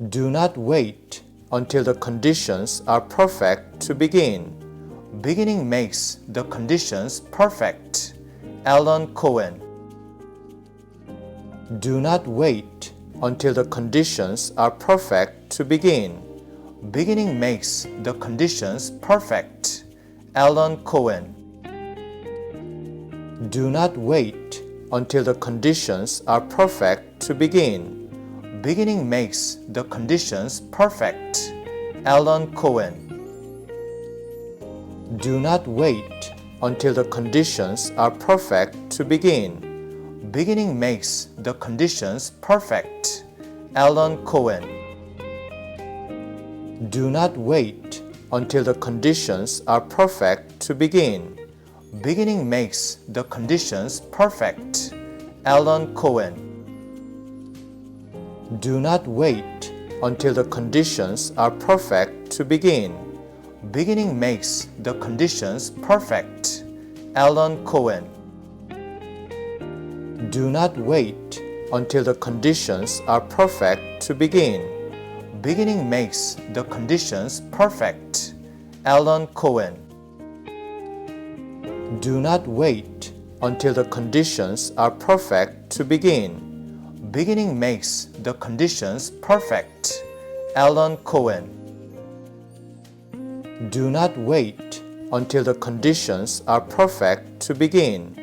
Do not wait until the conditions are perfect to begin. Beginning makes the conditions perfect. Alan Cohen. Do not wait until the conditions are perfect to begin. Beginning makes the conditions perfect. Alan Cohen. Do not wait until the conditions are perfect to begin. Beginning makes the conditions perfect. Alan Cohen. Do not wait until the conditions are perfect to begin. Beginning makes the conditions perfect. Alan Cohen. Do not wait until the conditions are perfect to begin. Beginning makes the conditions perfect. Alan Cohen. Do not wait until the conditions are perfect to begin. Beginning makes the conditions perfect. Alan Cohen. Do not wait until the conditions are perfect to begin. Beginning makes the conditions perfect. Alan Cohen. Do not wait until the conditions are perfect to begin. Beginning makes the conditions perfect. Alan Cohen. Do not wait until the conditions are perfect to begin.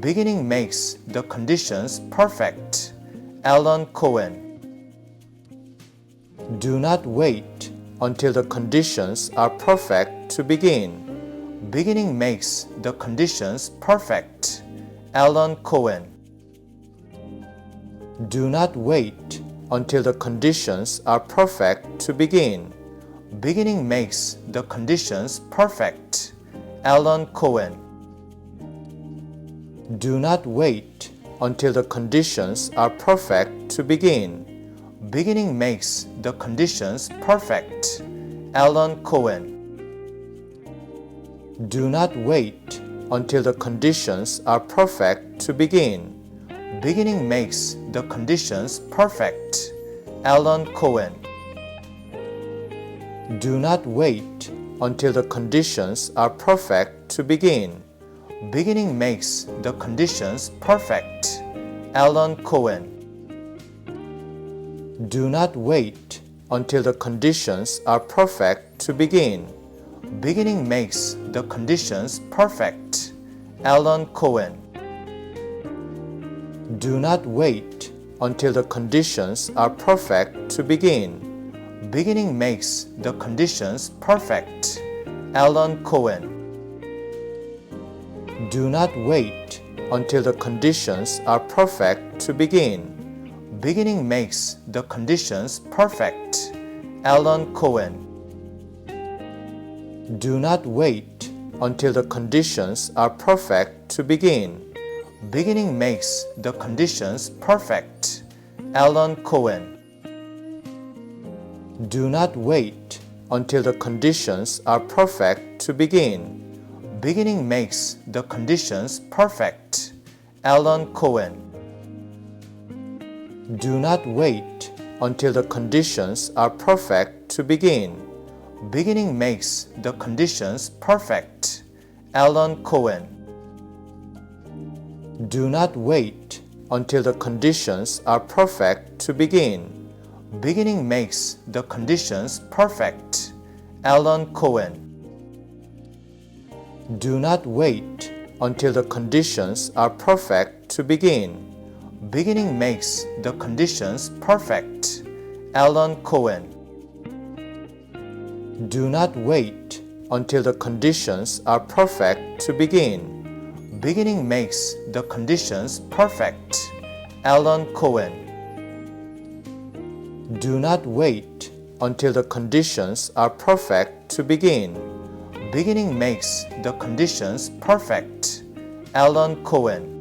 Beginning makes the conditions perfect. Alan Cohen. Do not wait until the conditions are perfect to begin. Beginning makes the conditions perfect. Alan Cohen. Do not wait until the conditions are perfect to begin. Beginning makes the conditions perfect. Alan Cohen. Do not wait until the conditions are perfect to begin. Beginning makes the conditions perfect. Alan Cohen. Do not wait until the conditions are perfect to begin. Beginning makes the conditions perfect. Alan Cohen. Do not wait until the conditions are perfect to begin. Beginning makes the conditions perfect. Alan Cohen. Do not wait until the conditions are perfect to begin. Beginning makes the conditions perfect. Alan Cohen. Do not wait until the conditions are perfect to begin. Beginning makes the conditions perfect. Alan Cohen. Do not wait until the conditions are perfect to begin. Beginning makes the conditions perfect. Alan Cohen. Do not wait until the conditions are perfect to begin. Beginning makes the conditions perfect. Alan Cohen. Do not wait until the conditions are perfect to begin. Beginning makes the conditions perfect. Alan Cohen. Do not wait until the conditions are perfect to begin. Beginning makes the conditions perfect. Alan Cohen. Do not wait until the conditions are perfect to begin. Beginning makes the conditions perfect. Alan Cohen. Do not wait until the conditions are perfect to begin. Beginning makes the conditions perfect. Alan Cohen. Do not wait until the conditions are perfect to begin. Beginning makes the conditions perfect. Alan Cohen. Do not wait until the conditions are perfect to begin. Beginning makes the conditions perfect. Alan Cohen.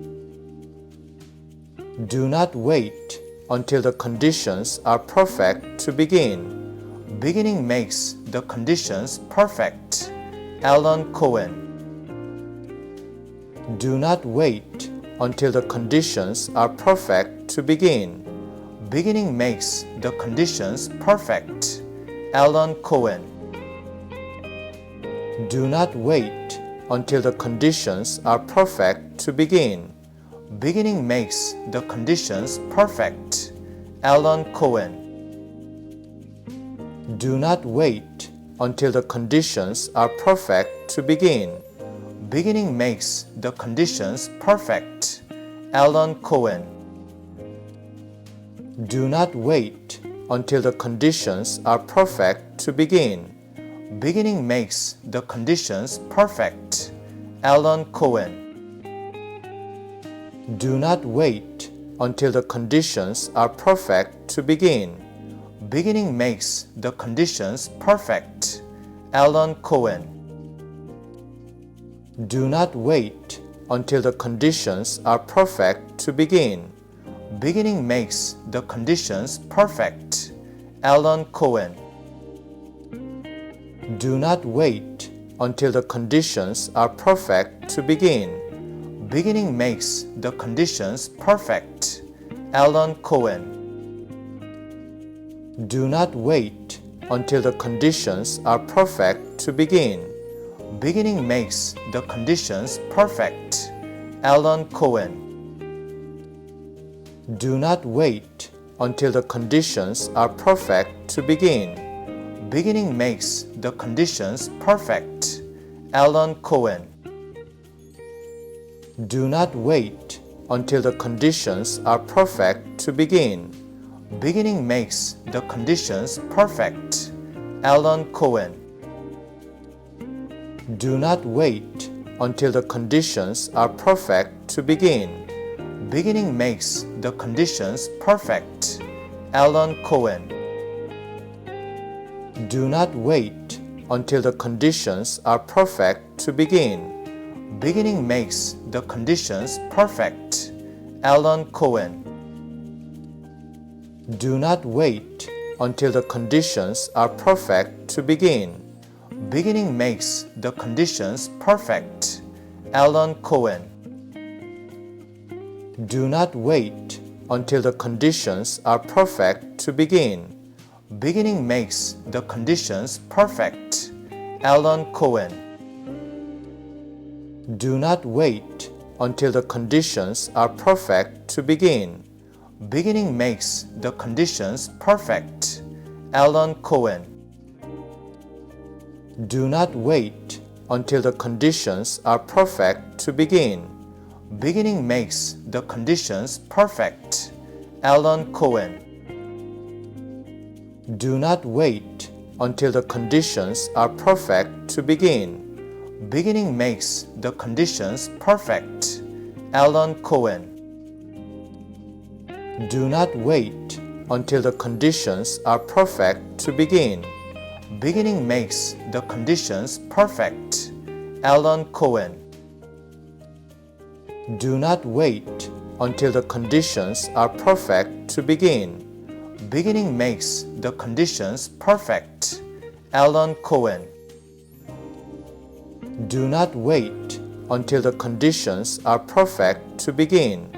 Do not wait until the conditions are perfect to begin. Beginning makes the conditions perfect. Alan Cohen. Do not wait until the conditions are perfect to begin. Beginning makes the conditions perfect. Alan Cohen. Do not wait until the conditions are perfect to begin. Beginning makes the conditions perfect. Alan Cohen. Do not wait until the conditions are perfect to begin. Beginning makes the conditions perfect. Alan Cohen. Do not wait until the conditions are perfect to begin. Beginning makes the conditions perfect. Alan Cohen. Do not wait until the conditions are perfect to begin. Beginning makes the conditions perfect. Alan Cohen. Do not wait until the conditions are perfect to begin. Beginning makes the conditions perfect. Alan Cohen. Do not wait until the conditions are perfect to begin. Beginning makes the conditions perfect. Alan Cohen. Do not wait until the conditions are perfect to begin. Beginning makes the conditions perfect. Alan Cohen. Do not wait until the conditions are perfect to begin. Beginning makes the conditions perfect. Alan Cohen. Do not wait until the conditions are perfect to begin. Beginning makes the conditions perfect. Alan Cohen. Do not wait until the conditions are perfect to begin. Beginning makes the conditions perfect. Alan Cohen. Do not wait until the conditions are perfect to begin. Beginning makes the conditions perfect. Alan Cohen. Do not wait until the conditions are perfect to begin. Beginning makes the conditions perfect. Alan Cohen. Do not wait until the conditions are perfect to begin. Beginning makes the conditions perfect. Alan Cohen. Do not wait until the conditions are perfect to begin. Beginning makes the conditions perfect. Alan Cohen. Do not wait until the conditions are perfect to begin. Beginning makes the conditions perfect. Alan Cohen. Do not wait until the conditions are perfect to begin. Beginning makes the conditions perfect. Alan Cohen. Do not wait until the conditions are perfect to begin. Beginning makes the conditions perfect. Alan Cohen. Do not wait until the conditions are perfect to begin. Beginning makes the conditions perfect. Alan Cohen. Do not wait until the conditions are perfect to begin.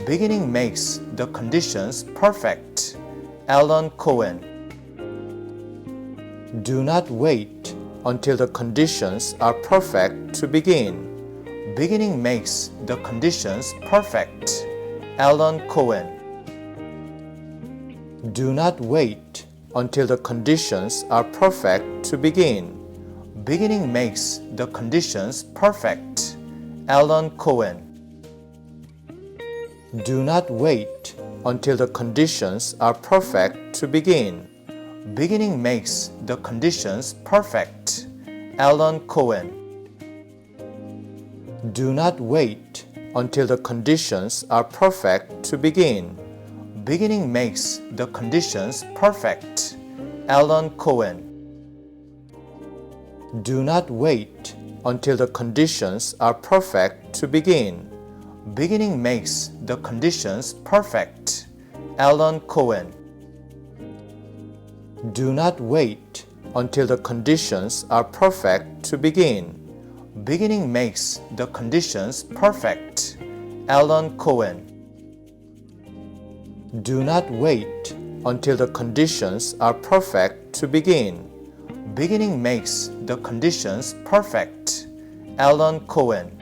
Beginning makes the conditions perfect. Alan Cohen. Do not wait until the conditions are perfect to begin. Beginning makes the conditions perfect. Alan Cohen. Do not wait until the conditions are perfect to begin. Beginning makes the conditions perfect. Alan Cohen. Do not wait until the conditions are perfect to begin. Beginning makes the conditions perfect. Alan Cohen. Do not wait until the conditions are perfect to begin. Beginning makes the conditions perfect. Alan Cohen. Do not wait until the conditions are perfect to begin. Beginning makes the conditions perfect. Alan Cohen. Do not wait until the conditions are perfect to begin. Beginning makes the conditions perfect. Alan Cohen. Do not wait until the conditions are perfect to begin. Beginning makes the conditions perfect. Cohen.